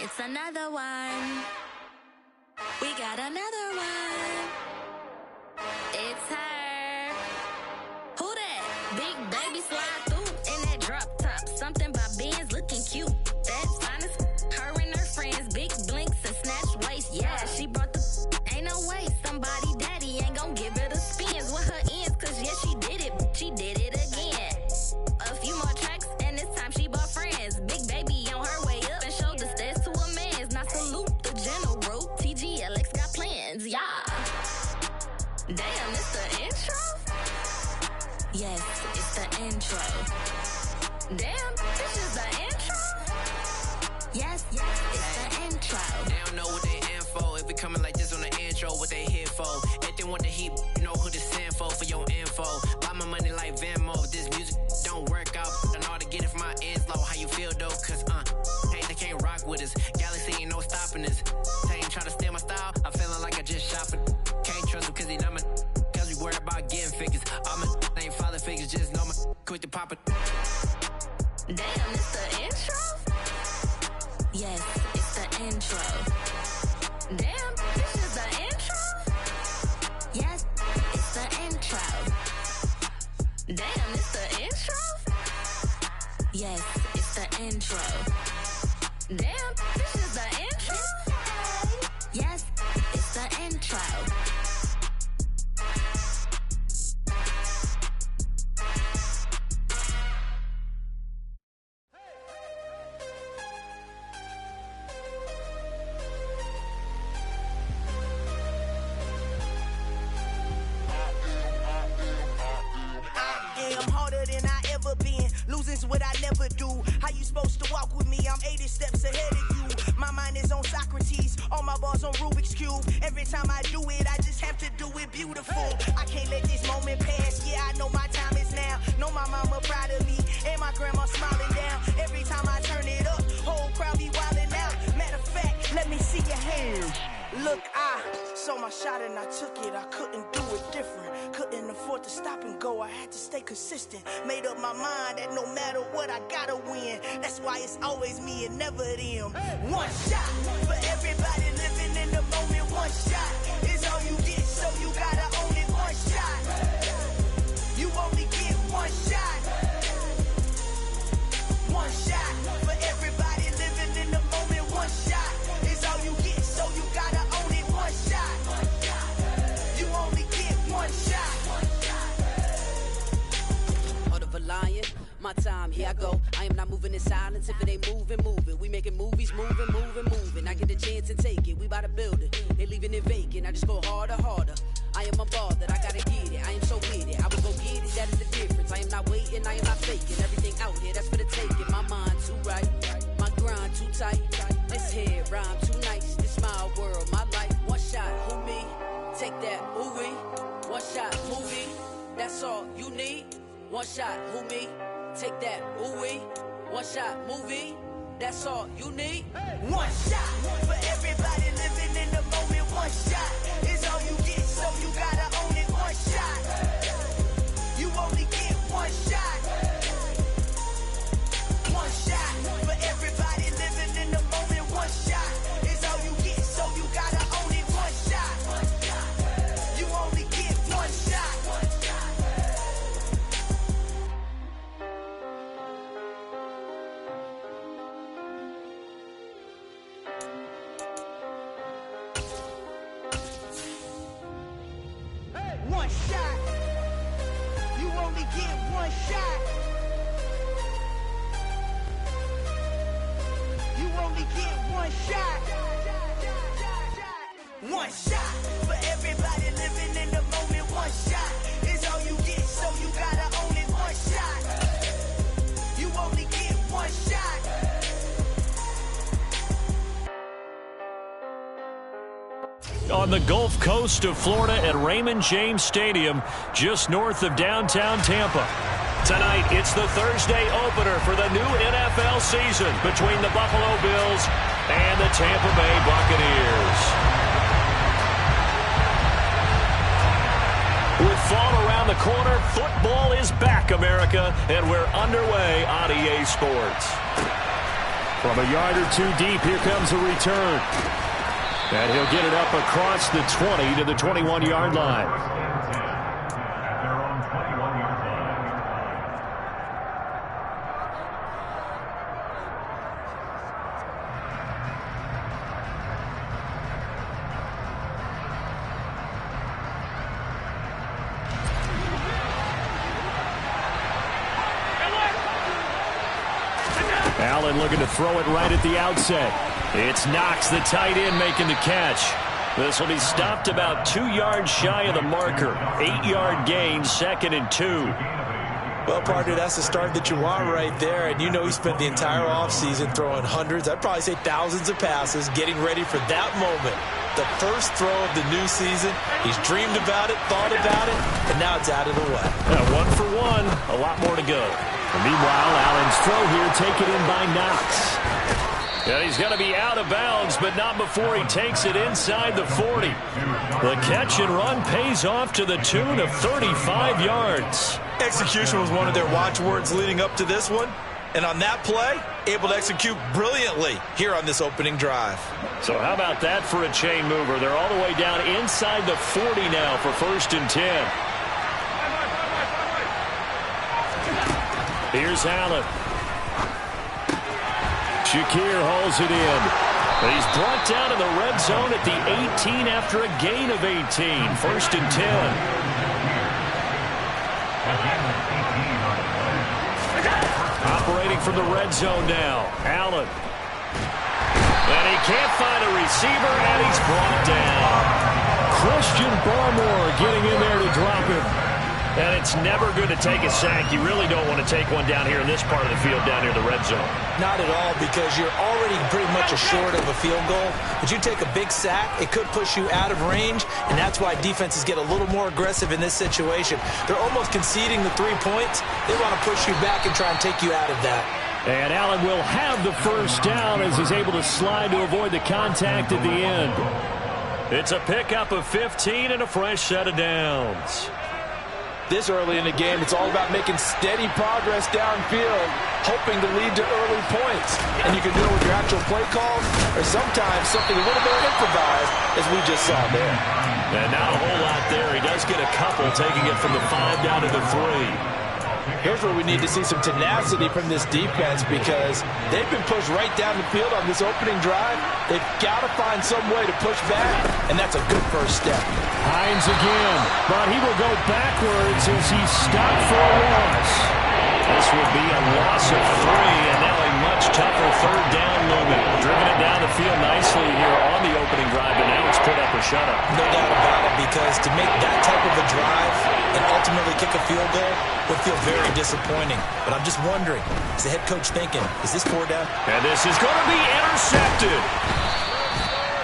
It's another one. We got another one. It's her. Who that? Big baby slide through in that drop top. Something by Benz looking cute. That's fine as her and her friends. Big blinks and snatch waist. Yeah, she brought the. Ain't no way somebody daddy ain't gon' give her the spins with her ends. Cause yeah, she did it. She did it again. A few more tracks and this time she bought friends. Big baby on her way up and showed the stairs to a man's. Now salute the general. TGLX got plans. Yeah. Damn, it's the intro? Yes, it's the intro. Damn, this is the intro? Yes, it's the intro. They don't know what they in for. If we coming like this on the intro, what they here for? If they want the heat, you know who to send for your info. Buy my money like Venmo. If this music don't work out, I know how to get it from my ends low. How you feel though? Cause hey, they can't rock with us. Galaxy ain't no stopping us. They ain't try to steal my style. I'm feeling like I just shopping. Can't trust them cause they not my. Cause we worried about getting figures. All my ain't father figures, just know my quick to pop it. Damn, it's the intro? Yes, it's the intro. Damn, this is the intro? Yes, it's the intro. Damn, it's the intro? Yes, it's the intro. Damn, this is the intro? Yes, it's the intro. I'm harder than I ever been. Losing's what I never do. How you supposed to walk with me? I'm 80 steps ahead of you. My mind is on Socrates. All my bars on Rubik's Cube. Every time I do it, I just have to do it beautiful. I can't let this moment pass. Yeah, I know my time is now. Know my mama proud of me. And my grandma smiling down. Every time I turn it up, whole crowd be wildin' out. Matter of fact, let me see your hands. Look, I saw my shot and I took it. I couldn't do it different. Couldn't afford to stop and go. I had to stay consistent. Made up my mind that no matter what, I gotta win. That's why it's always me and never them. One shot for everybody living in the moment. One shot is all you get, so you gotta own it. One shot. You only get one shot. One shot for everybody living in the moment. One shot is all you get, so you gotta own it. One shot. You only get one shot. Heart of a lion, my time, here I go. I am not moving in silence. If it ain't moving, moving. We making movies, moving. I get the chance and take it. We bout to build it. They leaving it vacant. I just go harder. I am a ball that I gotta get it. I am so with it. I will go get it. That is the difference. I am not waiting. I am not faking. Everything out here, that's for the taking. My mind too right. My grind too tight. This head rhyme too nice. This my world, my life. One shot, who me? Take that, ooh wee. One shot, movie. That's all you need. One shot, who me? Take that, ooh wee. One shot, movie. That's all you need. One shot for everybody living in the moment. One shot is all you get, so you gotta own it. One shot. You only get one shot. One shot for everybody living in the moment. One shot is all you get, so you gotta own it. One shot. You only get one shot. One shot. You only get one shot. You only get one shot. One shot for everybody living in the moment. One shot is all you get, so you gotta own it. One shot. You only get one shot. On the Gulf Coast of Florida at Raymond James Stadium, just north of downtown Tampa. Tonight, it's the Thursday opener for the new NFL season between the Buffalo Bills and the Tampa Bay Buccaneers. With fall around the corner, football is back, America, and we're underway on EA Sports. From a yard or two deep, here comes a return. And he'll get it up across the 20 to the 21-yard line. Allen looking to throw it right at the outset. It's Knox, the tight end, making the catch. This will be stopped about 2 yards shy of the marker. 8-yard gain, 2nd and 2. Well, partner, that's the start that you want right there. And you know he spent the entire offseason throwing hundreds, I'd probably say thousands of passes, getting ready for that moment. The first throw of the new season. He's dreamed about it, thought about it, and now it's out of the way. Yeah, 1 for 1, a lot more to go. And meanwhile, Allen's throw here taken in by Knox. And he's going to be out of bounds, but not before he takes it inside the 40. The catch and run pays off to the tune of 35 yards. Execution was one of their watchwords leading up to this one. And on that play, able to execute brilliantly here on this opening drive. So how about that for a chain mover? They're all the way down inside the 40 now for 1st and 10. Here's Allen. Shakir hauls it in. He's brought down in the red zone at the 18 after a gain of 18. 1st and 10. Operating from the red zone now. Allen. And he can't find a receiver, and he's brought down. Christian Barmore getting in there to drop him. And it's never good to take a sack. You really don't want to take one down here in this part of the field down near the red zone. Not at all, because you're already pretty much assured of a field goal. But you take a big sack, it could push you out of range, and that's why defenses get a little more aggressive in this situation. They're almost conceding the 3 points. They want to push you back and try and take you out of that. And Allen will have the first down as he's able to slide to avoid the contact at the end. It's a pickup of 15 and a fresh set of downs. This early in the game, it's all about making steady progress downfield, hoping to lead to early points. And you can do it with your actual play calls, or sometimes something a little more improvised, as we just saw there. And not a whole lot there. He does get a couple, taking it from the 5 down to the 3. Here's where we need to see some tenacity from this defense, because they've been pushed right down the field on this opening drive. They've got to find some way to push back, and that's a good first step. Hines again, but he will go backwards as he's stopped for a loss. This would be a loss of 3, and now a much tougher 3rd down movement. Driven it down the field nicely here on the opening drive, but now it's put up or shut up. No doubt about it, because to make that type of a drive and ultimately kick a field goal would feel very disappointing. But I'm just wondering, is the head coach thinking, is this 4 down? And this is going to be intercepted.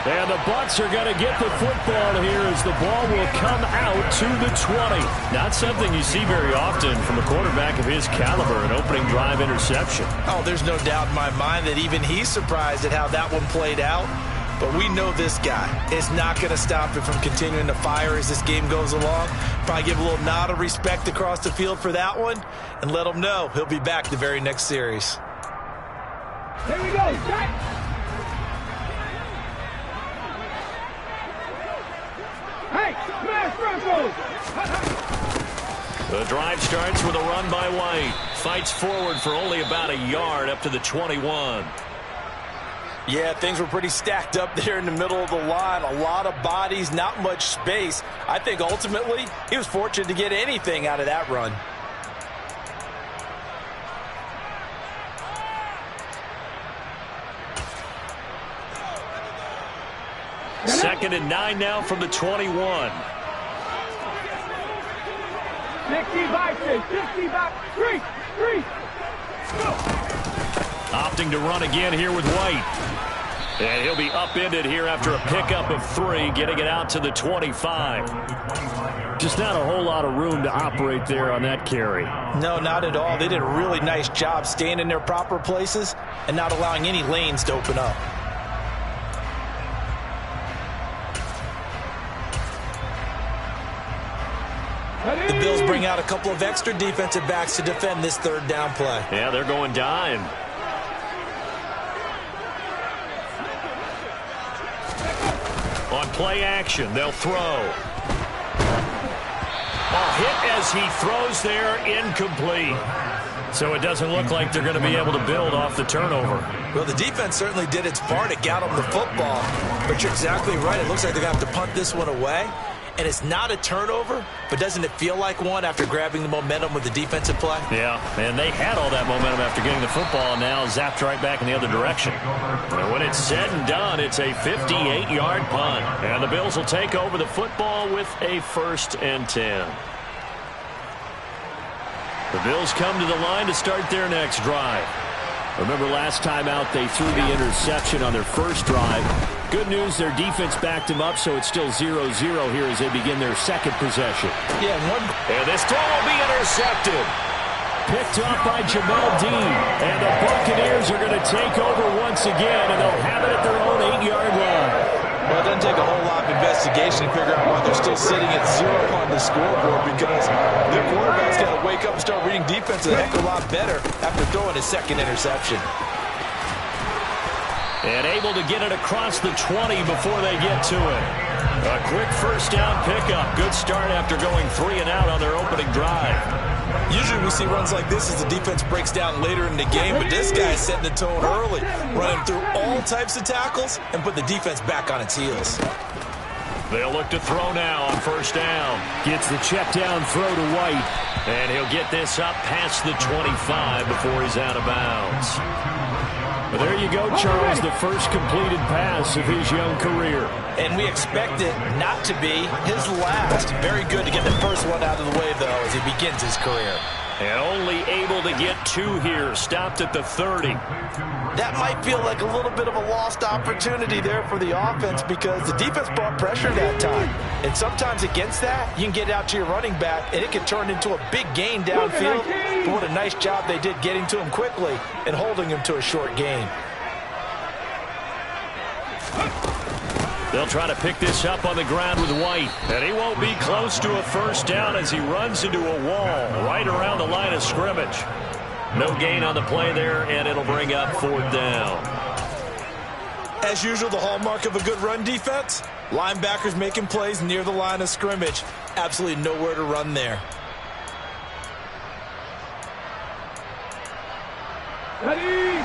And the Bucs are going to get the football here as the ball will come out to the 20. Not something you see very often from a quarterback of his caliber, an opening drive interception. Oh, there's no doubt in my mind that even he's surprised at how that one played out. But we know this guy is not going to stop him from continuing to fire as this game goes along. Probably give a little nod of respect across the field for that one and let him know he'll be back the very next series. Here we go. Hey, smash Broncos! The drive starts with a run by White. Fights forward for only about a yard up to the 21. Yeah, things were pretty stacked up there in the middle of the line. A lot of bodies, not much space. I think ultimately he was fortunate to get anything out of that run. Second and 9 now from the 21. 65, 65, 3. Go. Opting to run again here with White. And he'll be upended here after a pickup of 3, getting it out to the 25. Just not a whole lot of room to operate there on that carry. No, not at all. They did a really nice job staying in their proper places and not allowing any lanes to open up. The Bills bring out a couple of extra defensive backs to defend this 3rd down play. Yeah, they're going dime. on play action. They'll throw. Ball hit as he throws there, incomplete. So it doesn't look like they're going to be able to build off the turnover. Well, the defense certainly did its part. It got them the football. But you're exactly right. It looks like they're going to have to punt this one away. And it's not a turnover, but doesn't it feel like one after grabbing the momentum with the defensive play? Yeah, and they had all that momentum after getting the football and now zapped right back in the other direction. And when it's said and done, it's a 58-yard punt. And the Bills will take over the football with a 1st and 10. The Bills come to the line to start their next drive. Remember last time out they threw the interception on their first drive. Good news, their defense backed them up, so it's still 0-0 here as they begin their second possession. And this throw will be intercepted. Picked up by Jamel Dean. And the Buccaneers are going to take over once again, and they'll have it at their own 8-yard line. Well, it doesn't take a whole lot of investigation to figure out why they're still sitting at 0 on the scoreboard, because their quarterback's got to wake up and start reading defense a heck of a lot better after throwing his second interception. And able to get it across the 20 before they get to it. A quick first down pickup. Good start after going 3 and out on their opening drive. Usually we see runs like this as the defense breaks down later in the game, but this guy is setting the tone early, running through all types of tackles and put the defense back on its heels. They'll look to throw now on first down. Gets the check down throw to White. And he'll get this up past the 25 before he's out of bounds. Well, there you go, Charles, the first completed pass of his young career. And we expect it not to be his last. Very good to get the first one out of the way, though, as he begins his career. And only able to get 2 here, stopped at the 30. That might feel like a little bit of a lost opportunity there for the offense because the defense brought pressure that time. And sometimes against that, you can get out to your running back, and it can turn into a big gain downfield. But what a nice job they did getting to him quickly and holding him to a short gain. They'll try to pick this up on the ground with White. And he won't be close to a first down as he runs into a wall right around the line of scrimmage. No gain on the play there, and it'll bring up 4th down. As usual, the hallmark of a good run defense, linebackers making plays near the line of scrimmage. Absolutely nowhere to run there. Ready?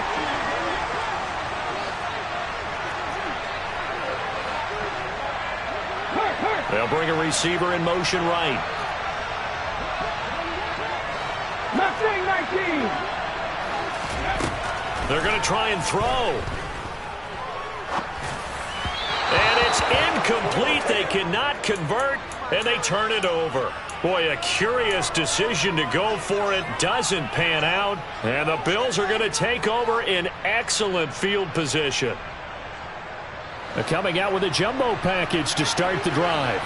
They'll bring a receiver in motion right. Mustang 19. They're going to try and throw. And it's incomplete. They cannot convert, and they turn it over. Boy, a curious decision to go for it. Doesn't pan out, and the Bills are going to take over in excellent field position. They're coming out with a jumbo package to start the drive.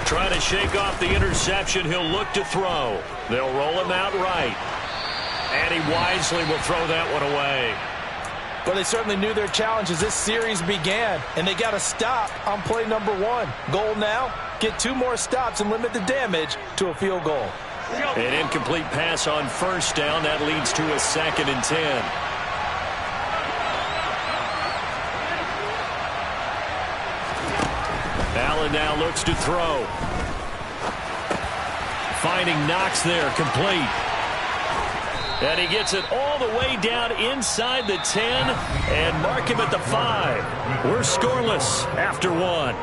Trying to shake off the interception. He'll look to throw. They'll roll him out right. And he wisely will throw that one away. Well, they certainly knew their challenge as this series began, and they got to stop on play number 1. Goal now, get 2 more stops and limit the damage to a field goal. An incomplete pass on first down. That leads to a 2nd and 10. Allen now looks to throw. Finding Knox there, complete. And he gets it all the way down inside the 10 and mark him at the 5. We're scoreless after 1.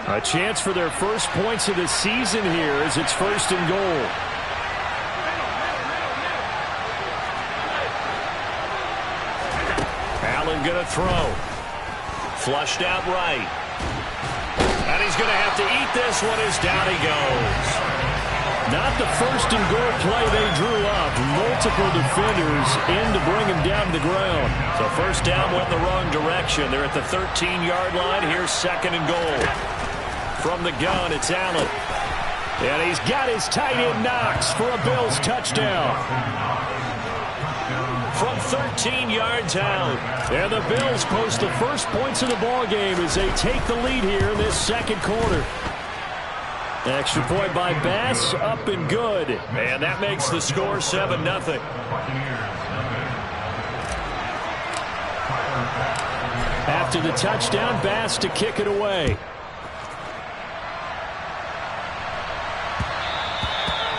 A chance for their first points of the season here as it's 1st and goal. Allen going to throw. Flushed out right. And he's going to have to eat this one as down he goes. Not the 1st and goal play they drew up. Multiple defenders in to bring him down to the ground. So first down went in the wrong direction. They're at the 13-yard line. Here's 2nd and goal. From the gun, it's Allen. And he's got his tight end Knox for a Bills touchdown. from 13 yards out. And the Bills post the first points of the ball game as they take the lead here in this second quarter. Extra point by Bass, up and good. And that makes the score 7-0. After the touchdown, Bass to kick it away.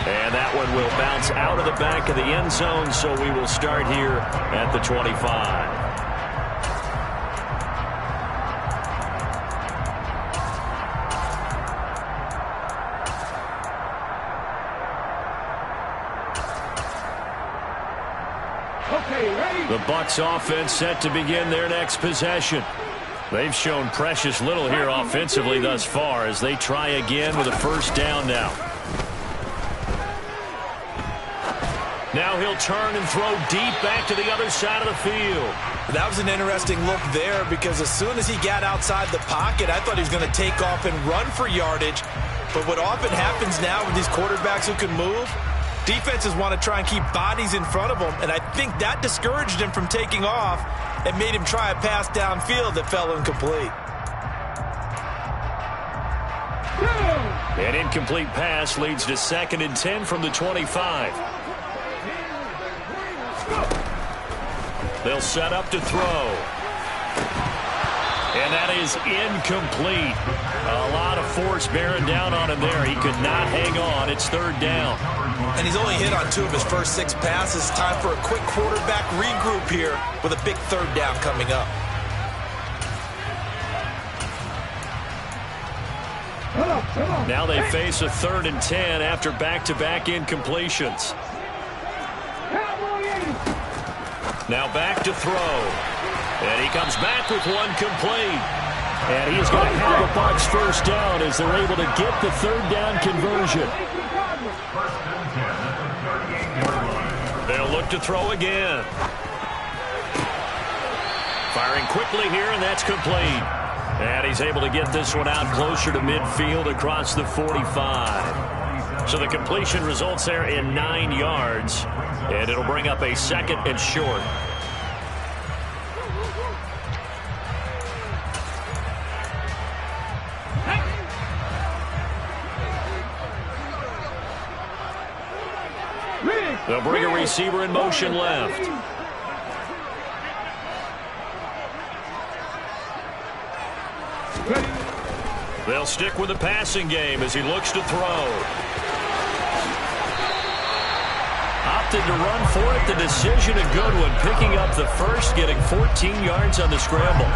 And that one will bounce out of the back of the end zone, so we will start here at the 25. The Bucs offense set to begin their next possession. They've shown precious little here offensively thus far as they try again with a first down now. Now he'll turn and throw deep back to the other side of the field. That was an interesting look there because as soon as he got outside the pocket, I thought he was going to take off and run for yardage. But what often happens now with these quarterbacks who can move, defenses want to try and keep bodies in front of them, and I think that discouraged him from taking off and made him try a pass downfield that fell incomplete. An incomplete pass leads to 2nd and 10 from the 25. They'll set up to throw. And that is incomplete. A lot of force bearing down on him there. He could not hang on. It's 3rd down. And he's only hit on 2 of his first 6 passes. Time for a quick quarterback regroup here with a big 3rd down coming up. Now they face a 3rd and 10 after back-to-back incompletions. Now back to throw. And he comes back with one complete. And he is going to have the Bucs first down as they're able to get the 3rd down conversion. They'll look to throw again. Firing quickly here, and that's complete. And he's able to get this one out closer to midfield across the 45. So the completion results there in 9 yards. And it'll bring up a 2nd and short. They'll bring a receiver in motion left. They'll stick with the passing game as he looks to throw. Opted to run for it. The decision, a good one. Picking up the first, getting 14 yards on the scramble.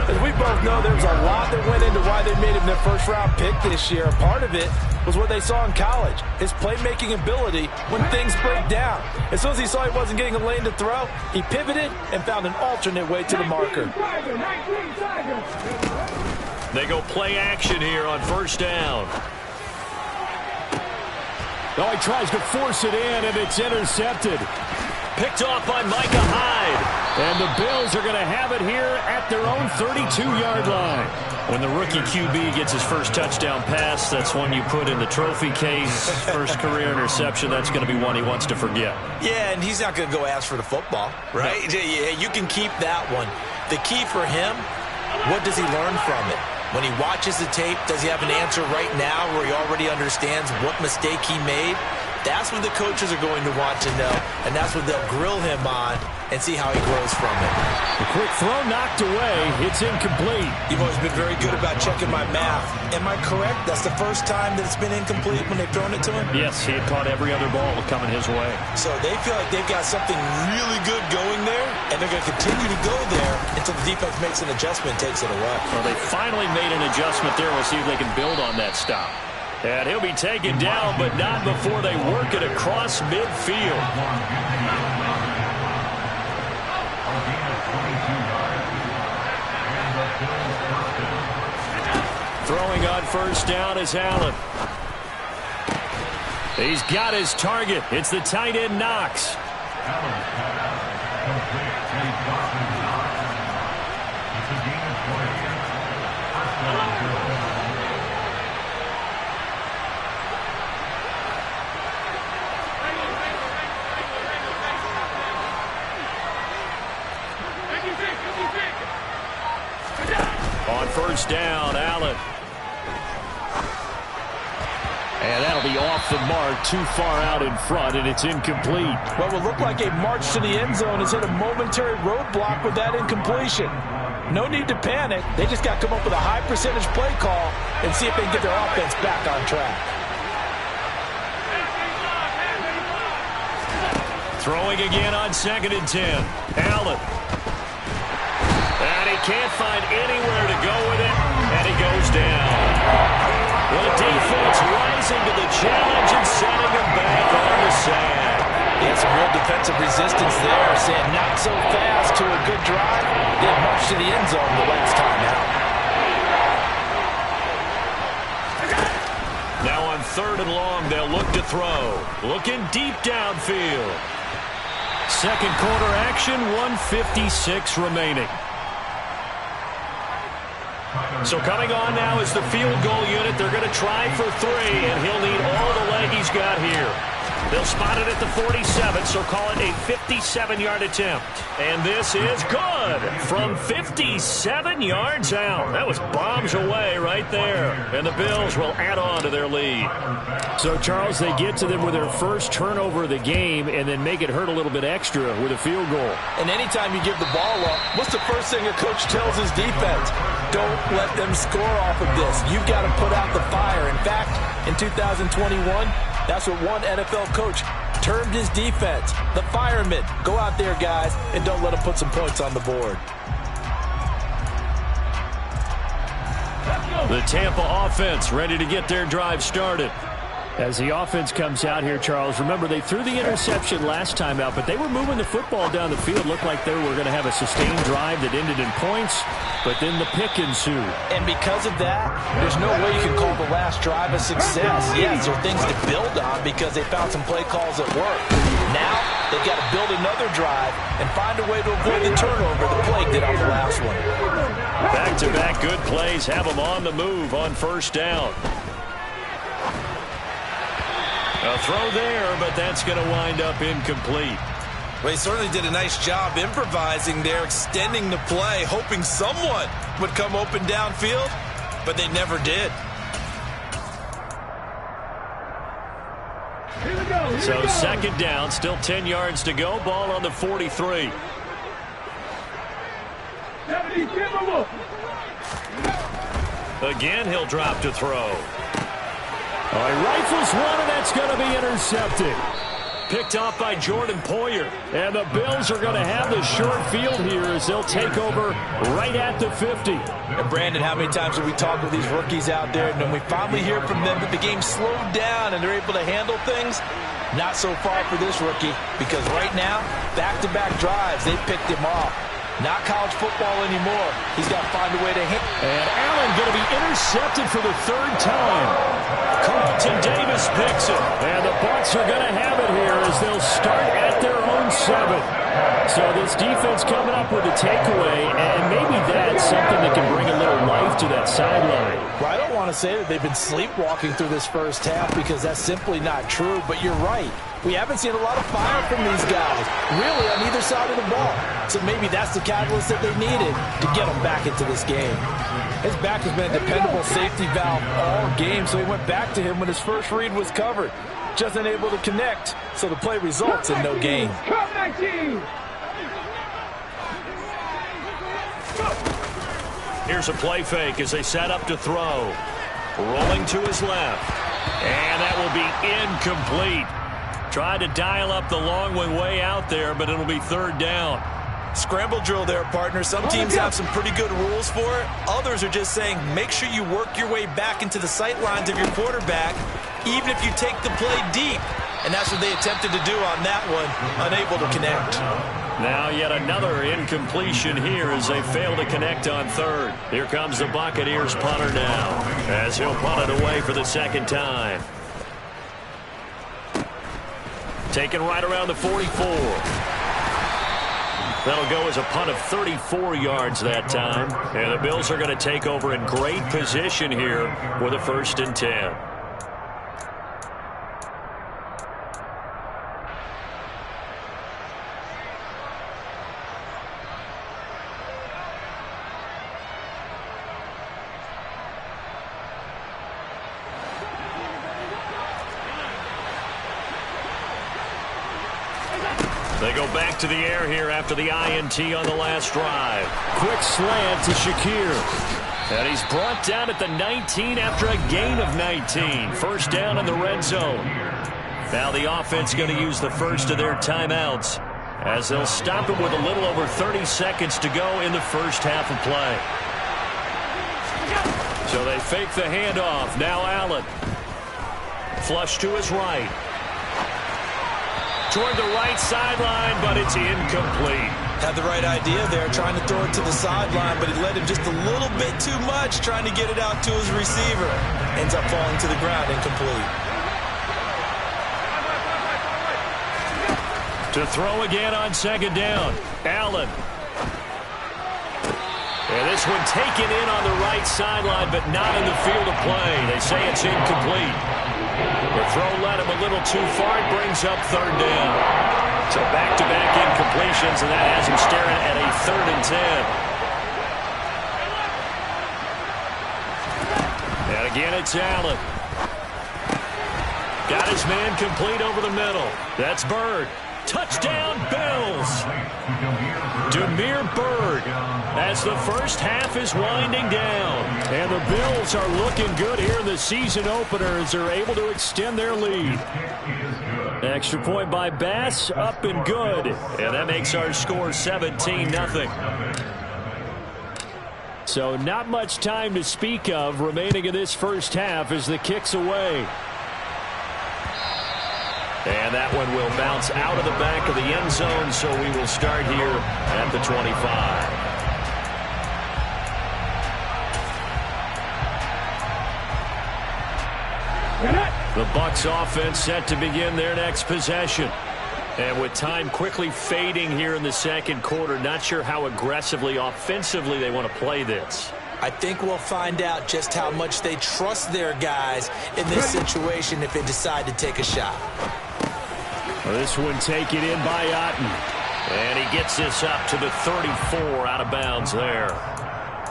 As we both know, there's a lot that went into why they made him their first-round pick this year. Part of it was what they saw in college, his playmaking ability when things break down. As soon as he saw he wasn't getting a lane to throw, he pivoted and found an alternate way to the marker. They go play action here on first down. Oh, he tries to force it in, and it's intercepted. Picked off by Micah Hyde. And the Bills are going to have it here at their own 32-yard line. When the rookie QB gets his first touchdown pass, that's one you put in the trophy case. First career interception, that's going to be one he wants to forget. Yeah, and he's not going to go ask for the football, right? No. Yeah, you can keep that one. The key for him, what does he learn from it? When he watches the tape, does he have an answer right now where he already understands what mistake he made? That's what the coaches are going to want to know, and that's what they'll grill him on and see how he grows from it. A quick throw knocked away. It's incomplete. You've always been very good about checking my math. Am I correct? That's the first time that it's been incomplete when they've thrown it to him? Yes, he had caught every other ball coming his way. So they feel like they've got something really good going there, and they're going to continue to go there until the defense makes an adjustment and takes it away. Well, they finally made an adjustment there. We'll see if they can build on that stop. And he'll be taken down, but not before they work it across midfield. Throwing on first down is Allen. He's got his target. It's the tight end Knox. first down. Allen. And that'll be off the mark, too far out in front, and it's incomplete. What will look like a march to the end zone has hit a momentary roadblock with that incompletion. No need to panic. They just got to come up with a high percentage play call and see if they can get their offense back on track. Throwing again on 2nd and 10. Allen. And he can't find anywhere to go with it, and he goes down. The defense rising to the challenge and sending him back on the sand. Yeah, some real defensive resistance there, saying not so fast to a good drive. Didn't march to the end zone the last time out. Now on 3rd and long, they'll look to throw. Looking deep downfield. Second quarter action, 1:56 remaining. So coming on now is the field goal unit. They're going to try for 3, and he'll need all the leg he's got here. They'll spot it at the 47, so call it a 57-yard attempt. And this is good from 57 yards out. That was bombs away right there. And the Bills will add on to their lead. So, Charles, they get to them with their first turnover of the game and then make it hurt a little bit extra with a field goal. And anytime you give the ball up, what's the first thing a coach tells his defense? Don't let them score off of this. You've got to put out the fire. In fact, in 2021, that's what one NFL coach termed his defense, the firemen. Go out there, guys, and don't let them put some points on the board. The Tampa offense ready to get their drive started. As the offense comes out here, Charles, remember they threw the interception last time out, but they were moving the football down the field. Looked like they were going to have a sustained drive that ended in points, but then the pick ensued. And because of that, there's no way you can call the last drive a success. Yes, there are things to build on because they found some play calls that work. Now, they've got to build another drive and find a way to avoid the turnover that plagued it on the last one. Back-to-back good plays have them on the move on first down. A throw there, but that's going to wind up incomplete. Well, he certainly did a nice job improvising there, extending the play, hoping someone would come open downfield, but they never did. So 2nd down, still 10 yards to go. Ball on the 43. Again, he'll drop to throw. He rifles one, and that's going to be intercepted. Picked off by Jordan Poyer. And the Bills are going to have the short field here as they'll take over right at the 50. And Brandon, how many times have we talked with these rookies out there, and then we finally hear from them that the game slowed down and they're able to handle things? Not so far for this rookie, because right now, back-to-back drives, they picked him off. Not college football anymore. He's got to find a way to hit. And Allen going to be intercepted for the 3rd time. Carlton Davis picks it. And the Bucs are going to have it here as they'll start at their own 7. So this defense coming up with a takeaway, and maybe that's something that can bring a little life to that sideline. Well, I don't want to say that they've been sleepwalking through this first half because that's simply not true, but you're right. We haven't seen a lot of fire from these guys, really, on either side of the ball. So maybe that's the catalyst that they needed to get them back into this game. His back has been a dependable safety valve all game, so he went back to him when his first read was covered. Just unable to connect, so the play results in no gain. Here's a play fake as they set up to throw. Rolling to his left. And that will be incomplete. Tried to dial up the long one way out there, but it'll be 3rd down. Scramble drill there, partner. Some teams have some pretty good rules for it. Others are just saying make sure you work your way back into the sight lines of your quarterback, even if you take the play deep. And that's what they attempted to do on that one, unable to connect. Now yet another incompletion here as they fail to connect on 3rd. Here comes the Buccaneers punter now as he'll punt it away for the 2nd time. Taken right around the 44. That'll go as a punt of 34 yards that time. And the Bills are going to take over in great position here with a 1st and 10. They go back to the air here after the INT on the last drive. Quick slant to Shakir. And he's brought down at the 19 after a gain of 19. First down in the red zone. Now the offense going to use the first of their timeouts as they'll stop it with a little over 30 seconds to go in the first half of play. So they fake the handoff. Now Allen. Flush to his right. Toward the right sideline, but it's incomplete. Had the right idea there, trying to throw it to the sideline, but he led him just a little bit too much, trying to get it out to his receiver. Ends up falling to the ground, incomplete. To throw again on second down. Allen. And this one taken in on the right sideline, but not in the field of play. They say it's incomplete. The throw led him a little too far. It brings up third down. So back-to-back incompletions, and that has him staring at a 3rd and 10. And again, it's Allen. Got his man complete over the middle. That's Byrd. Touchdown, Bills. Damiere Byrd as the first half is winding down. And the Bills are looking good here in the season opener as they're able to extend their lead. Extra point by Bass, up and good. And that makes our score 17-0. So not much time to speak of remaining in this first half as the kick's away. And that one will bounce out of the back of the end zone, so we will start here at the 25. The Bucs offense set to begin their next possession. And with time quickly fading here in the second quarter, not sure how aggressively, offensively they want to play this. I think we'll find out just how much they trust their guys in this situation if they decide to take a shot. This one taken in by Otten. And he gets this up to the 34 out of bounds there.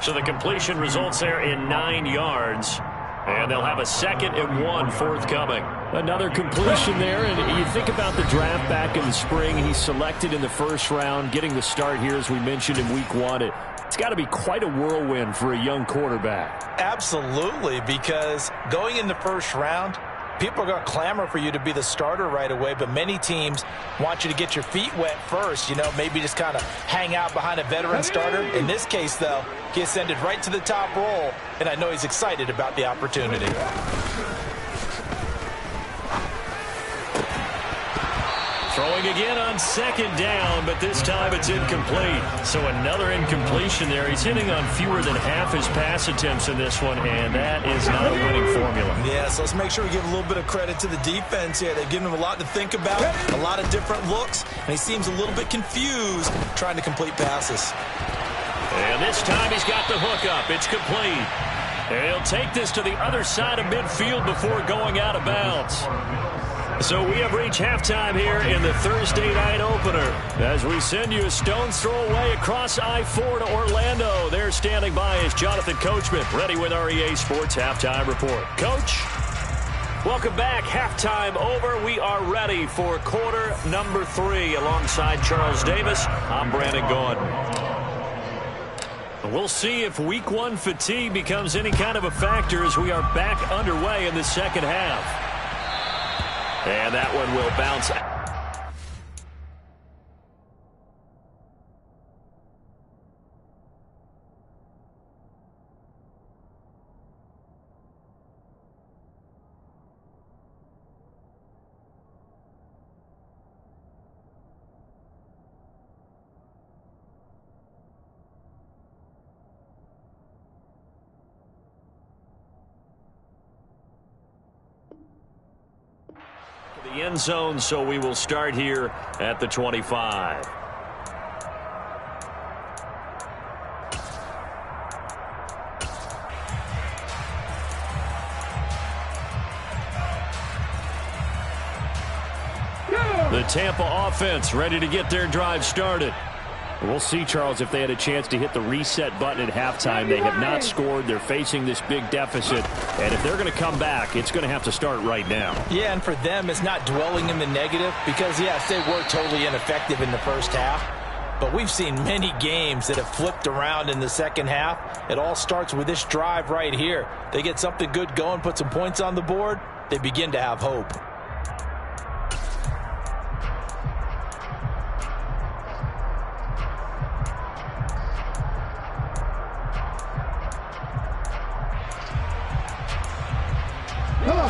So the completion results there in 9 yards. And they'll have a 2nd and 1 forthcoming. Another completion there, and you think about the draft back in the spring. He's selected in the first round, getting the start here, as we mentioned, in week 1. It's got to be quite a whirlwind for a young quarterback. Absolutely, because going in the first round, people are going to clamor for you to be the starter right away, but many teams want you to get your feet wet first, maybe just kind of hang out behind a veteran starter. In this case, though, he ascended right to the top role, and I know he's excited about the opportunity. Throwing again on 2nd down, but this time it's incomplete. So another incompletion there. He's hitting on fewer than half his pass attempts in this one, and that is not a winning formula. Yeah, so let's make sure we give a little bit of credit to the defense here. They've given him a lot to think about, a lot of different looks, and he seems a little bit confused trying to complete passes. And this time he's got the hook up. It's complete. And he'll take this to the other side of midfield before going out of bounds. So we have reached halftime here in the Thursday night opener as we send you a stone's throw away across I-4 to Orlando. There standing by is Jonathan Coachman, ready with our EA Sports Halftime Report. Coach, welcome back. Halftime over. We are ready for quarter number 3 alongside Charles Davis. I'm Brandon Gaudin. We'll see if week 1 fatigue becomes any kind of a factor as we are back underway in the second half. And that one will bounce out. The end zone, so we will start here at the 25. The Tampa offense ready to get their drive started. We'll see, Charles, if they had a chance to hit the reset button at halftime. They have not scored. They're facing this big deficit. And if they're going to come back, it's going to have to start right now. Yeah, and for them, it's not dwelling in the negative because, yes, they were totally ineffective in the first half. But we've seen many games that have flipped around in the second half. It all starts with this drive right here. They get something good going, put some points on the board, they begin to have hope.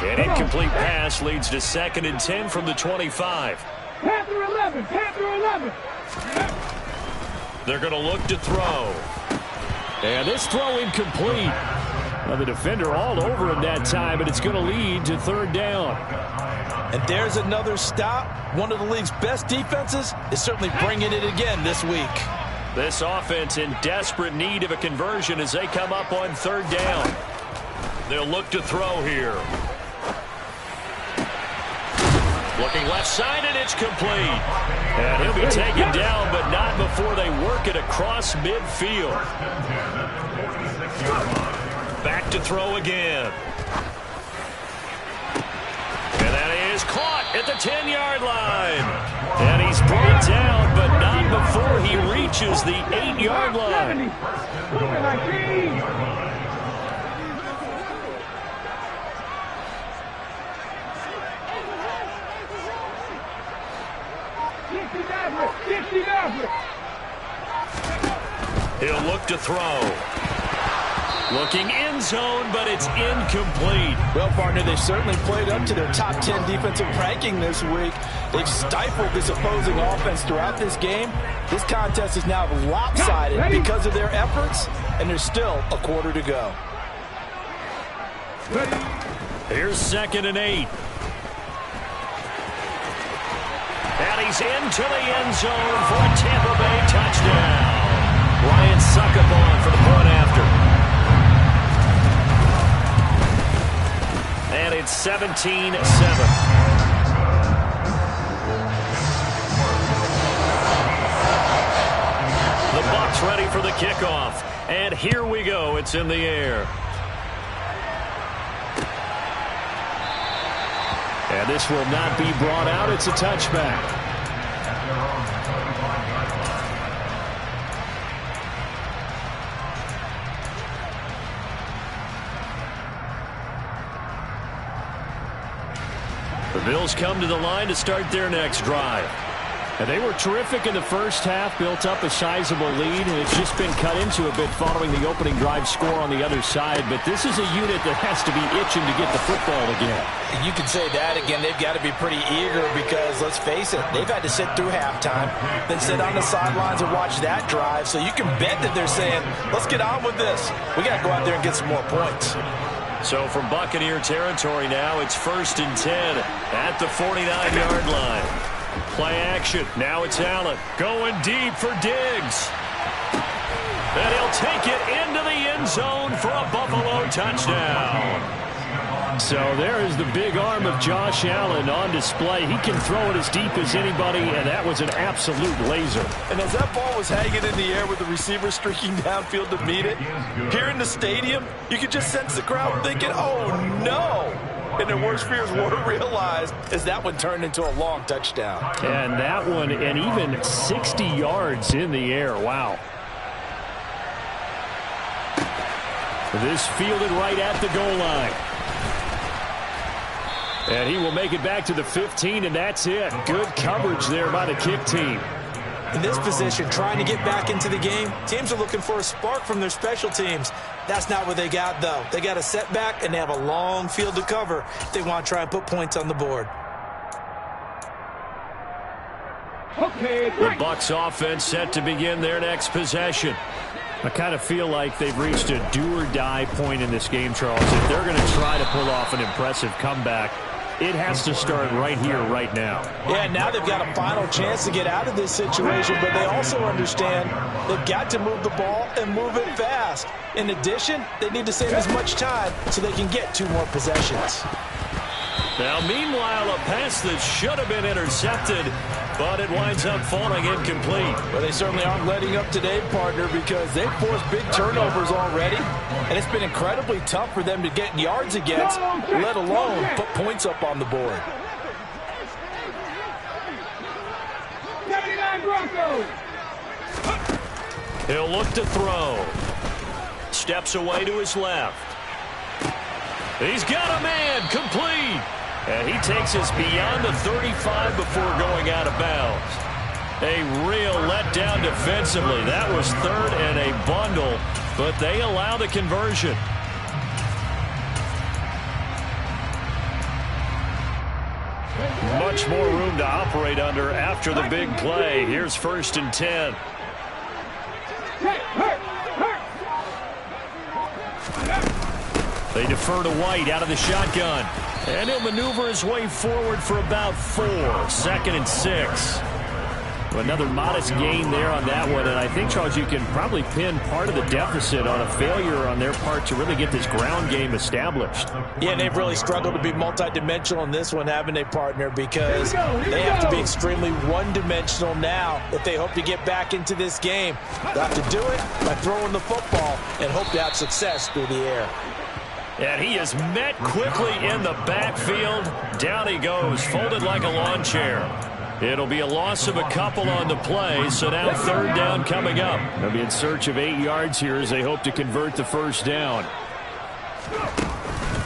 An incomplete pass leads to 2nd and 10 from the 25. Panther 11, Panther 11. They're going to look to throw. And this throw incomplete. Now the defender all over him that time, and it's going to lead to 3rd down. And there's another stop. One of the league's best defenses is certainly bringing it again this week. This offense in desperate need of a conversion as they come up on 3rd down. They'll look to throw here. Looking left side, and it's complete. And he'll be taken down, but not before they work it across midfield. Back to throw again. And that is caught at the 10-yard line. And he's brought down, but not before he reaches the 8-yard line. 60 He'll look to throw. Looking end zone, but it's incomplete. Well, partner, they've certainly played up to their top 10 defensive ranking this week. They've stifled this opposing offense throughout this game. This contest is now lopsided because of their efforts, and there's still a quarter to go. Here's 2nd and 8. And he's into the end zone for a Tampa Bay touchdown. Ryan Succobon for the point after. And it's 17-7. The Bucs ready for the kickoff. And here we go. It's in the air. And this will not be brought out. It's a touchback. The Bills come to the line to start their next drive. And they were terrific in the first half, built up a sizable lead, and it's just been cut into a bit following the opening drive score on the other side. But this is a unit that has to be itching to get the football again. You can say that again. They've got to be pretty eager because, let's face it, they've had to sit through halftime, then sit on the sidelines and watch that drive. So you can bet that they're saying, let's get on with this. We got to go out there and get some more points. So from Buccaneer territory now, it's 1st and 10 at the 49-yard line. Play action. Now it's Allen going deep for Diggs. And he'll take it into the end zone for a Buffalo touchdown. So there is the big arm of Josh Allen on display. He can throw it as deep as anybody, and that was an absolute laser. And as that ball was hanging in the air with the receiver streaking downfield to meet it, here in the stadium, you could just sense the crowd thinking, oh, no. And their worst fears were realized as that one turned into a long touchdown. And that one, and even 60 yards in the air. Wow. This fielded right at the goal line. And he will make it back to the 15, and that's it. Good coverage there by the kick team. In this position, trying to get back into the game, teams are looking for a spark from their special teams. That's not what they got, though. They got a setback, and they have a long field to cover if they want to try and put points on the board. The Bucs offense set to begin their next possession. I kind of feel like they've reached a do-or-die point in this game, Charles. If they're going to try to pull off an impressive comeback, it has to start right here, right now. Yeah, now they've got a final chance to get out of this situation, but they also understand they've got to move the ball and move it fast. In addition, they need to save as much time so they can get 2 more possessions. Now, meanwhile, a pass that should have been intercepted but it winds up falling incomplete. Well, they certainly aren't letting up today, partner, because they've forced big turnovers already, and it's been incredibly tough for them to get yards against, let alone put points up on the board. 79 Broncos. He'll look to throw. Steps away to his left. He's got a man, complete. And he takes us beyond the 35 before going out of bounds. A real letdown defensively. That was third and a bundle, but they allow the conversion. Much more room to operate under after the big play. Here's 1st and 10. They defer to White out of the shotgun. And he'll maneuver his way forward for about 4. 2nd and 6. Another modest gain there on that one. And I think, Charles, you can probably pin part of the deficit on a failure on their part to really get this ground game established. Yeah, and they've really struggled to be multidimensional in this one, haven't they, partner? Because they have to be extremely one-dimensional now if they hope to get back into this game. They'll have to do it by throwing the football and hope to have success through the air. And he is met quickly in the backfield. Down he goes, folded like a lawn chair. It'll be a loss of a couple on the play, so now 3rd down coming up. They'll be in search of 8 yards here as they hope to convert the 1st down.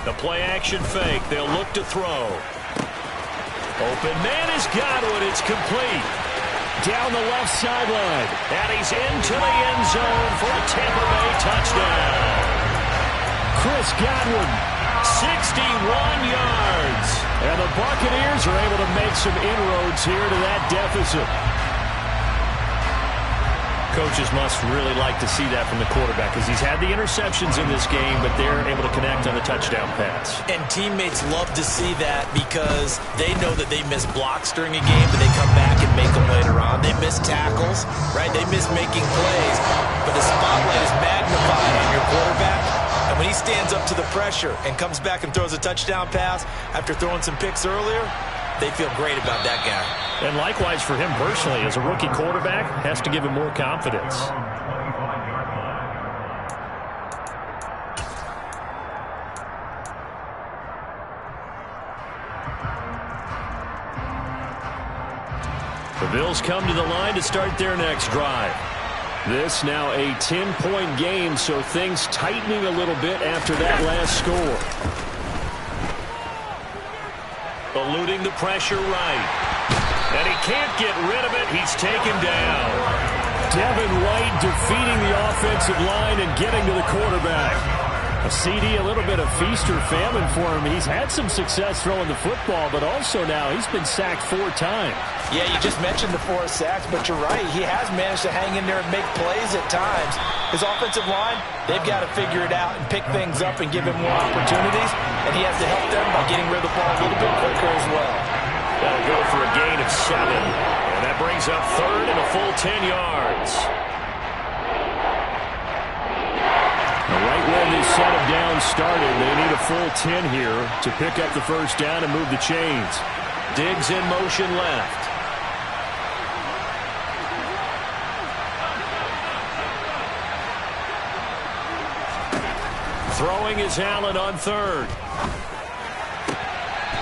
The play-action fake. They'll look to throw. Open man is Godwin. It's complete. Down the left sideline. And he's into the end zone for a Tampa Bay touchdown. Chris Godwin, 61 yards. And the Buccaneers are able to make some inroads here to that deficit. Coaches must really like to see that from the quarterback because he's had the interceptions in this game, but they're able to connect on the touchdown pass. And teammates love to see that because they know that they miss blocks during a game, but they come back and make them later on. They miss tackles, right? They miss making plays, but the spotlight is magnified on your quarterback. And when he stands up to the pressure and comes back and throws a touchdown pass after throwing some picks earlier, they feel great about that guy. And likewise for him personally, as a rookie quarterback, has to give him more confidence. The Bills come to the line to start their next drive. This now a 10-point game, so things tightening a little bit after that last score. Eluding the pressure right. And he can't get rid of it. He's taken down. Devin White defeating the offensive line and getting to the quarterback. A CD, a little bit of feast or famine for him. He's had some success throwing the football, but also now he's been sacked 4 times. Yeah, you just mentioned the 4 sacks, but you're right. He has managed to hang in there and make plays at times. His offensive line, they've got to figure it out and pick things up and give him more opportunities, and he has to help them by getting rid of the ball a little bit quicker as well. That'll go for a gain of 7, and that brings up 3rd and a full 10 yards. Right where this set of downs started, they need a full 10 here to pick up the 1st down and move the chains. Diggs in motion left. Throwing is Allen on 3rd.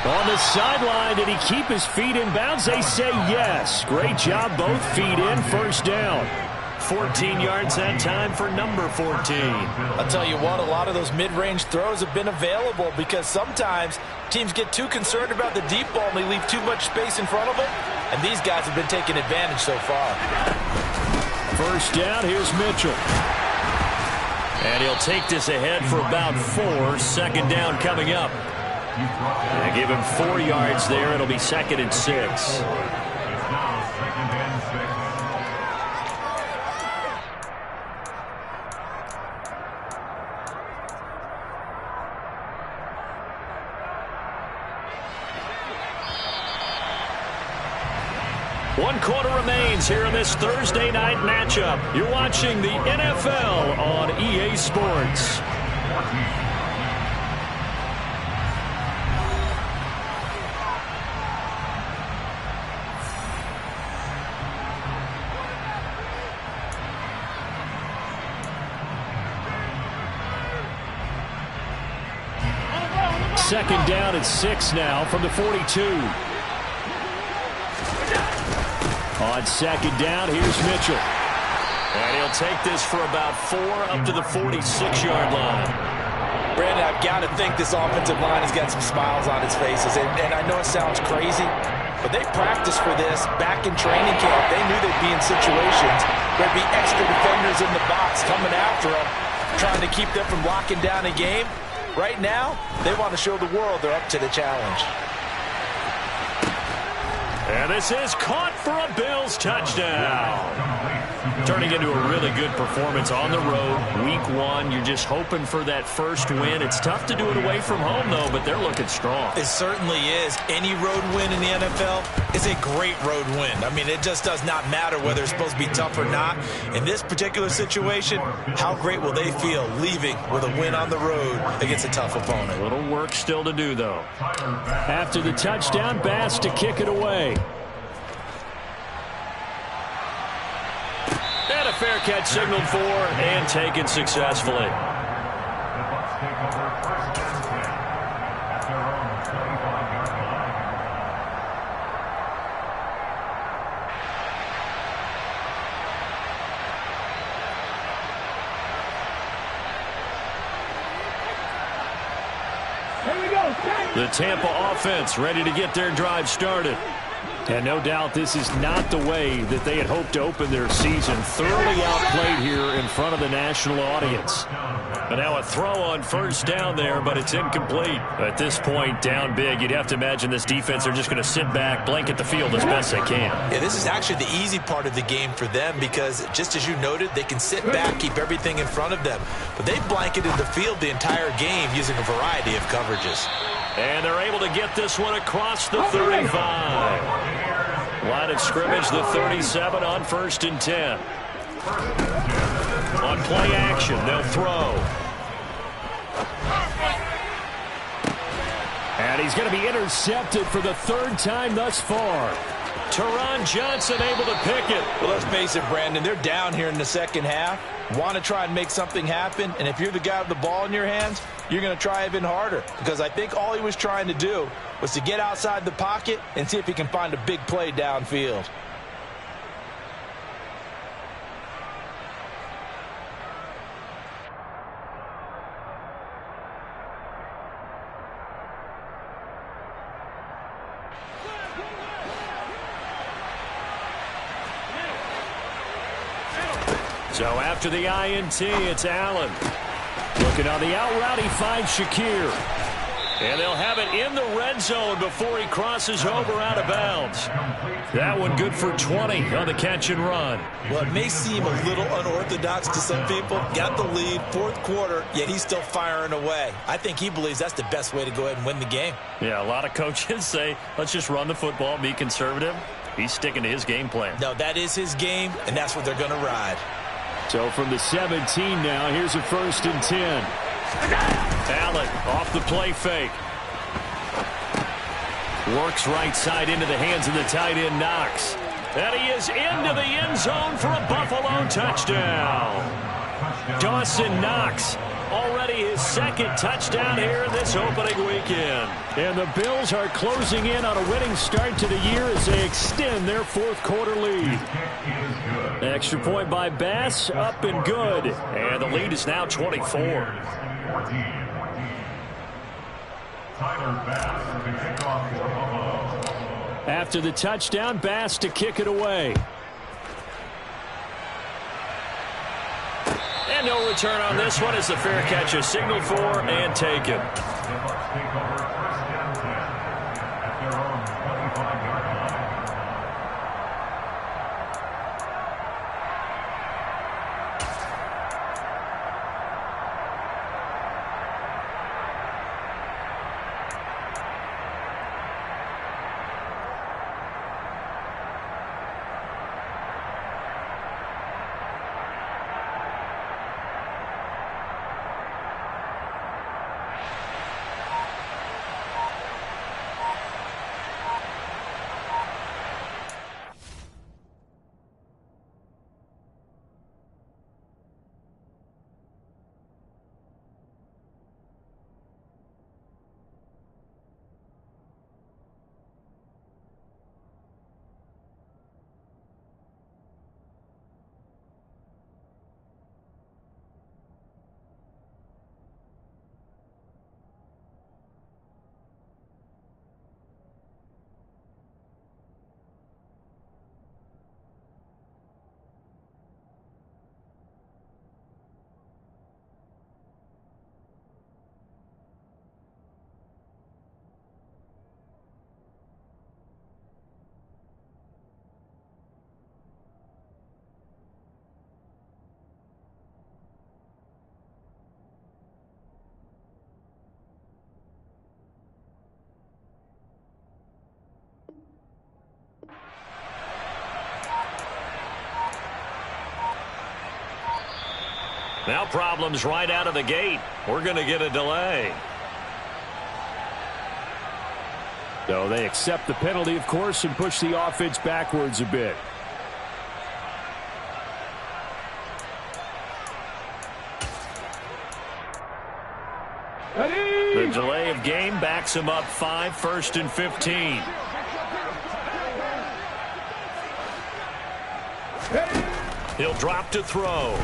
On the sideline, did he keep his feet in bounds? They say yes. Great job, both feet in, 1st down. 14 yards that time for number 14. I'll tell you what, a lot of those mid-range throws have been available because sometimes teams get too concerned about the deep ball and they leave too much space in front of them, and these guys have been taking advantage so far. 1st down, here's Mitchell. And he'll take this ahead for about 4. 2nd down coming up. And give him 4 yards there. It'll be 2nd and 6. One quarter remains here in this Thursday night matchup. You're watching the NFL on EA Sports. second down and 6 now from the 42. On second down, here's Mitchell. And he'll take this for about 4 up to the 46-yard line. Brandon, I've got to think this offensive line has got some smiles on its faces. And I know it sounds crazy, but they practiced for this back in training camp. They knew they'd be in situations where there'd be extra defenders in the box coming after them, trying to keep them from locking down a game. Right now, they want to show the world they're up to the challenge. And this is caught for a Bills touchdown. Turning into a really good performance on the road. Week 1, you're just hoping for that first win. It's tough to do it away from home, though, but they're looking strong. It certainly is. Any road win in the NFL is a great road win. I mean, it just does not matter whether it's supposed to be tough or not. In this particular situation, how great will they feel leaving with a win on the road against a tough opponent? A little work still to do, though. After the touchdown, Bass to kick it away. And a fair catch signaled for and taken successfully. Here we go. The Tampa offense ready to get their drive started. And no doubt this is not the way that they had hoped to open their season. Thoroughly outplayed here in front of the national audience. But now a throw on first down there, but it's incomplete. At this point, down big, you'd have to imagine this defense are just going to sit back, blanket the field as best they can. Yeah, this is actually the easy part of the game for them because, just as you noted, they can sit back, keep everything in front of them. But they've blanketed the field the entire game using a variety of coverages. And they're able to get this one across the 35. Line of scrimmage, the 37 on 1st and 10. On play action, they'll throw. And he's going to be intercepted for the 3rd time thus far. Teron Johnson able to pick it. Well, let's face it, Brandon, they're down here in the second half. Want to try and make something happen, and if you're the guy with the ball in your hands, you're going to try even harder because I think all he was trying to do was to get outside the pocket and see if he can find a big play downfield. So after the INT, it's Allen. Looking on the out route, he finds Shakir. And they'll have it in the red zone before he crosses over out of bounds. That one good for 20 on the catch and run. Well, it may seem a little unorthodox to some people. Got the lead, 4th quarter, yet he's still firing away. I think he believes that's the best way to go ahead and win the game. Yeah, a lot of coaches say, let's just run the football, be conservative. He's sticking to his game plan. No, that is his game, and that's what they're going to ride. So from the 17 now, here's a 1st and 10. Allen off the play fake. Works right side into the hands of the tight end Knox. And he is into the end zone for a Buffalo touchdown. Dawson Knox, already his 2nd touchdown here this opening weekend. And the Bills are closing in on a winning start to the year as they extend their 4th quarter lead. Extra point by Bass, up and good. And the lead is now 24. After the touchdown, Bass to kick it away. And no return on this one as the fair catch is signaled for and taken. Now problems right out of the gate. We're going to get a delay. So they accept the penalty, of course, and push the offense backwards a bit. The delay of game backs him up 5, 1st and 15. He'll drop to throw.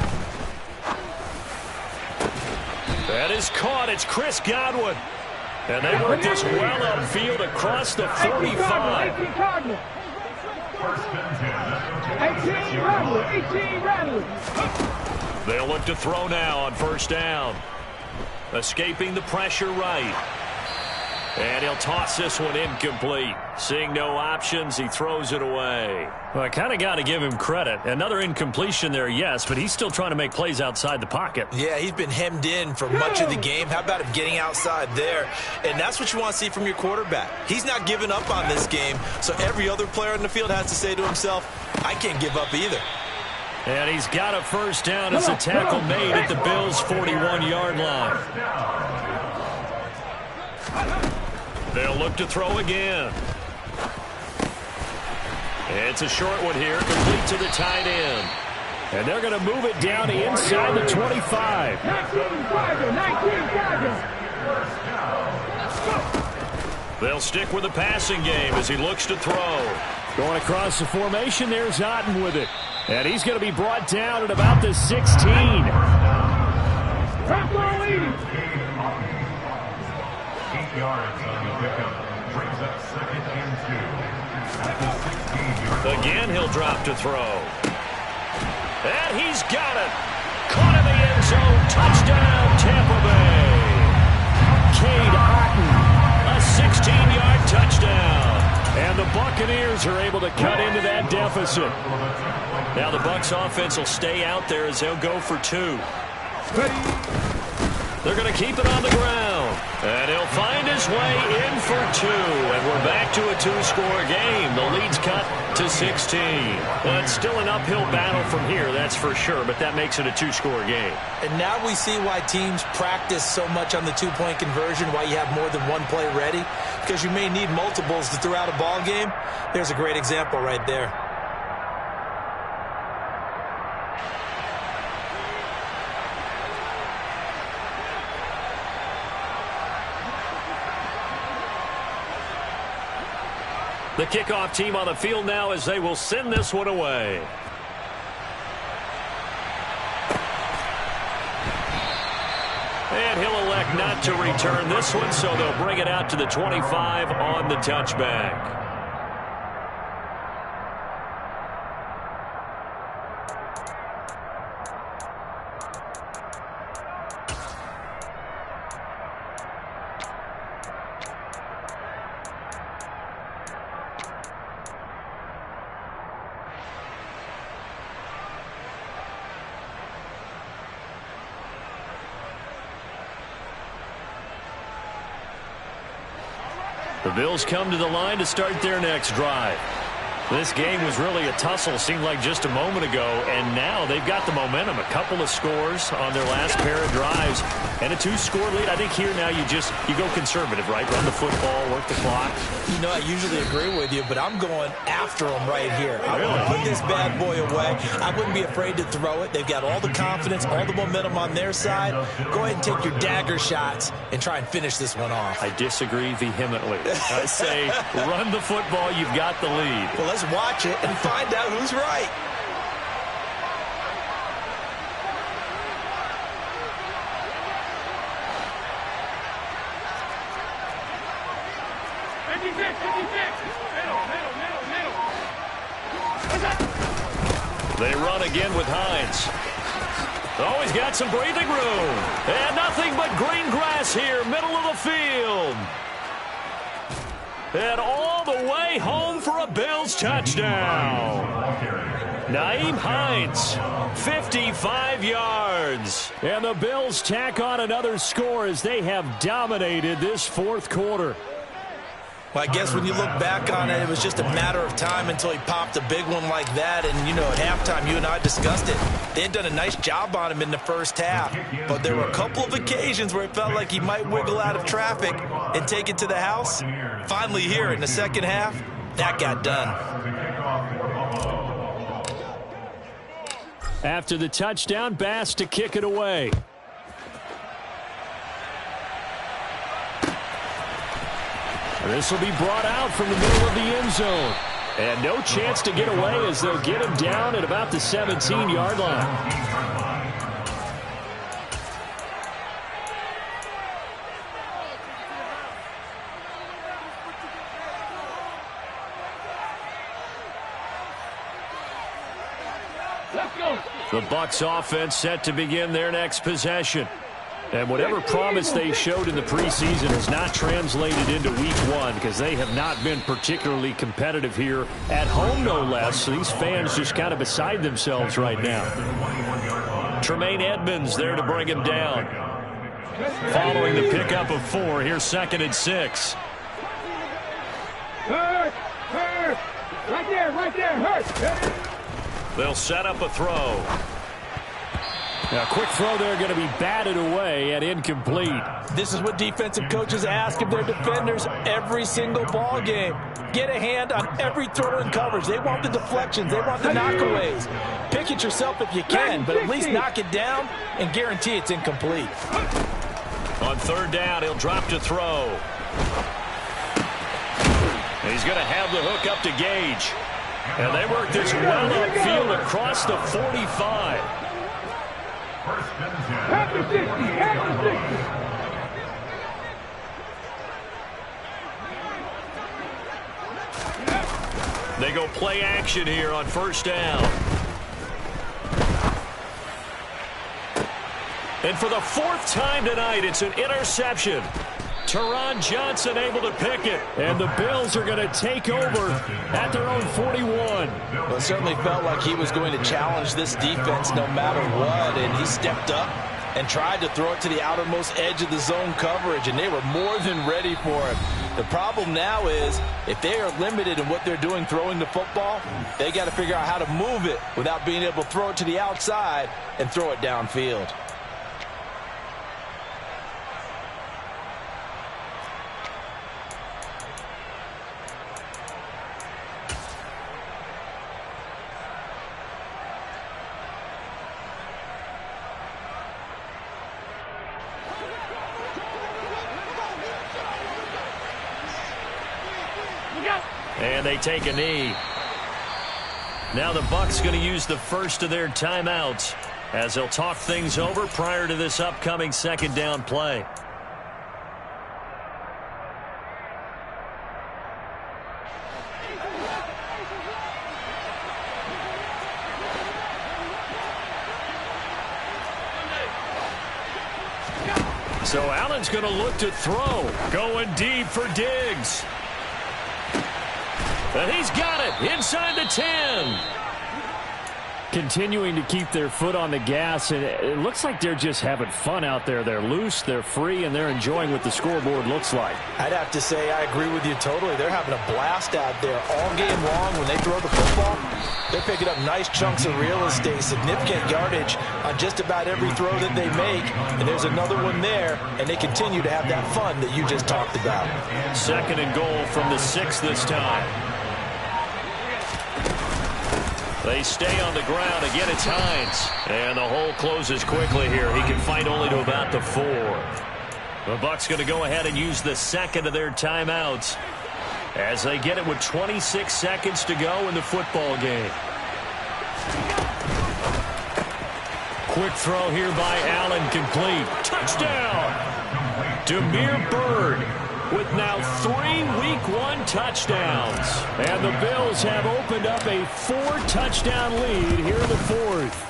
That is caught. It's Chris Godwin. And they work this well upfield across the 45. 18 Cardinals. 18 Rattlers. They'll look to throw now on 1st down. Escaping the pressure right. And he'll toss this one incomplete. Seeing no options, he throws it away. Well, I kind of got to give him credit. Another incompletion there, yes, but he's still trying to make plays outside the pocket. Yeah, he's been hemmed in for much of the game. How about him getting outside there? And that's what you want to see from your quarterback. He's not giving up on this game, so every other player in the field has to say to himself, I can't give up either. And he's got a 1st down as a tackle made at the Bills' 41-yard line. They'll look to throw again. It's a short one here, complete to the tight end. And they're going to move it down inside the 25. 19 They'll stick with the passing game as he looks to throw. Going across the formation, there's Otten with it. And he's going to be brought down at about the 16. Again, he'll drop to throw. And he's got it. Caught in the end zone. Touchdown, Tampa Bay. Cade Otten, a 16-yard touchdown. And the Buccaneers are able to cut into that deficit. Now the Bucs offense will stay out there as they'll go for 2. They're going to keep it on the ground. And he'll find his way in for 2. And we're back to a 2-score game. The lead's cut to 16. Well, it's still an uphill battle from here, that's for sure, but that makes it a 2-score game. And now we see why teams practice so much on the 2-point conversion, why you have more than one play ready, because you may need multiples to throw out a ball game. There's a great example right there. The kickoff team on the field now as they will send this one away. And he'll elect not to return this one, so they'll bring it out to the 25 on the touchback. The Bills come to the line to start their next drive. This game was really a tussle, seemed like just a moment ago, and now they've got the momentum. A couple of scores on their last pair of drives, and a 2-score lead. I think here now you go conservative, right? Run the football, work the clock. You know, I usually agree with you, but I'm going after them right here. I want to put this bad boy away. I wouldn't be afraid to throw it. They've got all the confidence, all the momentum on their side. Go ahead and take your dagger shots and try and finish this one off. I disagree vehemently. I say run the football. You've got the lead. Well, let's watch it and find out who's right. They run again with Hines. Oh, he's got some breathing room. And nothing but green grass here, middle of the field. And all the way home for a Bills touchdown. Nyheim Hines, 55 yards. And the Bills tack on another score as they have dominated this fourth quarter. Well, I guess when you look back on it, it was just a matter of time until he popped a big one like that. And, you know, at halftime, you and I discussed it. They had done a nice job on him in the first half. But there were a couple of occasions where it felt like he might wiggle out of traffic and take it to the house. Finally here in the second half, that got done. After the touchdown, Bass to kick it away. This will be brought out from the middle of the end zone. And no chance to get away as they'll get him down at about the 17-yard line. The Bucs offense set to begin their next possession. And whatever promise they showed in the preseason has not translated into week one because they have not been particularly competitive here at home, no less. So these fans just kind of beside themselves right now. Tremaine Edmonds there to bring him down. Following the pickup of 4, here's 2nd and 6. Hurt! Right there, hurt! They'll set up a throw. Now, a quick throw there going to be batted away and incomplete. This is what defensive coaches ask of their defenders every single ball game. Get a hand on every throw in coverage. They want the deflections. They want the knockaways. Pick it yourself if you can, but at least knock it down and guarantee it's incomplete. On 3rd down, he'll drop to throw. He's going to have the hook up to Gage. And they work this well upfield across the 45. After 60, after 60. They go play action here on 1st down. And for the 4th time tonight, it's an interception. Teron Johnson able to pick it. And the Bills are going to take over at their own 41. Well, it certainly felt like he was going to challenge this defense no matter what. And he stepped up and tried to throw it to the outermost edge of the zone coverage. And they were more than ready for him. The problem now is if they are limited in what they're doing throwing the football, they got to figure out how to move it without being able to throw it to the outside and throw it downfield. And they take a knee. Now the Bucs going to use the first of their timeouts as they'll talk things over prior to this upcoming 2nd down play. So Allen's going to look to throw. Going deep for Diggs. And he's got it inside the 10. Continuing to keep their foot on the gas, and it looks like they're just having fun out there. They're loose, they're free, and they're enjoying what the scoreboard looks like. I'd have to say I agree with you totally. They're having a blast out there all game long. When they throw the football, they're picking up nice chunks of real estate, significant yardage on just about every throw that they make. And there's another one there, and they continue to have that fun that you just talked about. 2nd and goal from the 6 this time. They stay on the ground. Again, it's Hines. And the hole closes quickly here. He can fight only to about the 4. The Bucs going to go ahead and use the 2nd of their timeouts as they get it with 26 seconds to go in the football game. Quick throw here by Allen, complete. Touchdown! Damiere Byrd with now 3 Week 1 touchdowns. And the Bills have opened up a 4-touchdown lead here in the 4th.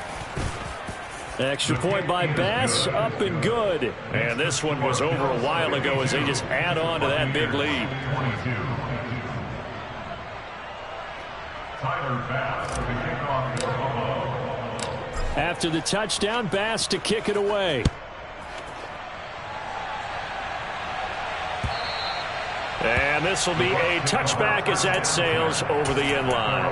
Extra point by Bass, up and good. And this one was over a while ago as they just add on to that big lead. After the touchdown, Bass to kick it away. And And this will be a touchback as that sails over the end line.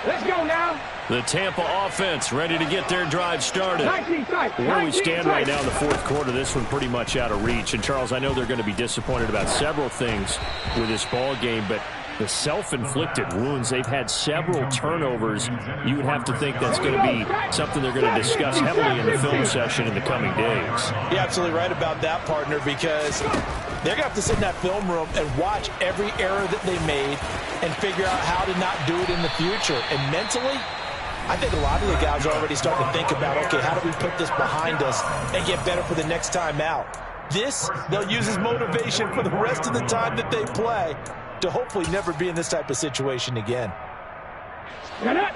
Let's go now. The Tampa offense ready to get their drive started. 19 tight. Where we stand 19 right tight. now in the fourth quarter, this one pretty much out of reach. And, Charles, I know they're going to be disappointed about several things with this ball game, but the self-inflicted wounds, they've had several turnovers. You would have to think that's going to be something they're going to discuss heavily in the film session in the coming days. You're absolutely right about that, partner, because they're going to have to sit in that film room and watch every error that they made and figure out how to not do it in the future. And mentally, I think a lot of the guys are already starting to think about, okay, how do we put this behind us and get better for the next time out? This, they'll use as motivation for the rest of the time that they play to hopefully never be in this type of situation again. Get it.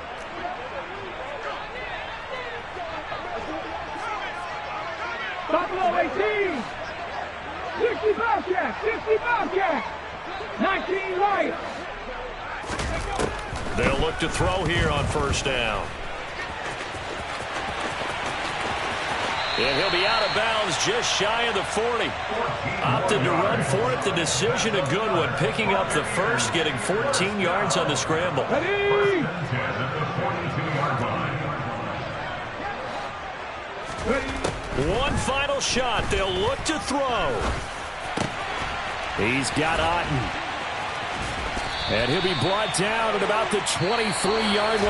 Buffalo 18. 60 Bobcat. 60 Bobcat. 19 Lions. They'll look to throw here on first down. And he'll be out of bounds just shy of the 40. Opted to run for it. The decision a good one. Picking up the first, getting 14 yards on the scramble. Ready. One final shot. They'll look to throw. He's got Otten. And he'll be brought down at about the 23-yard line.